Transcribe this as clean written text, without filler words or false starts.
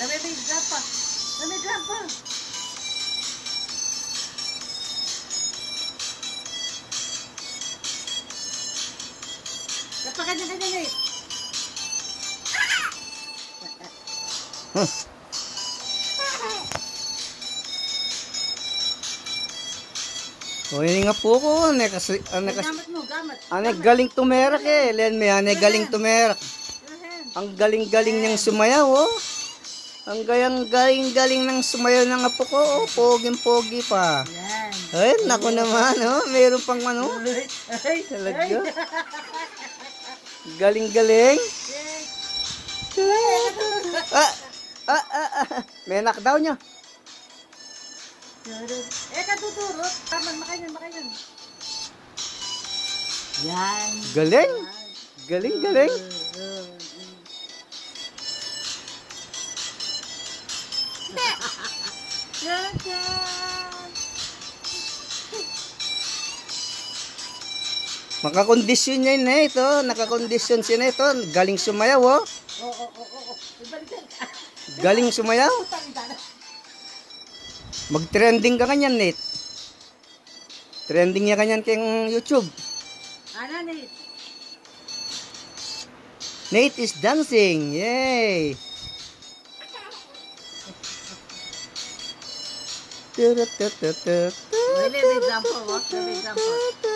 Lamay may grapa. Lamay grapa. Kapakan na ganyan eh. O yun nga po ko, Gamat mo, gamat. galing tumerak eh. Len may galing tumerak. Ang galing-galing niyang sumayaw, oh. Ang galing-galing ng sumayaw ng apo ko, oh. Poging-pogi pa. Yan. Ay, naku naman, oh. Meron pang ano. Ay, Talaga. Galing-galing. May knockdown niya. Katuturot. Taman, makayan. Yan. Galing. Galing-galing. Yan. Makakondisyon niya na ito. Nakakondisyon siya na ito. Galing sumayaw, oh. Oo. Ibalikan ka. Galing sumayaw. Mag-trending ka kanyan, Nate. Trending niya kanyan kayong YouTube. Ano, Nate? Nate is dancing. Yay! May example, what? May example.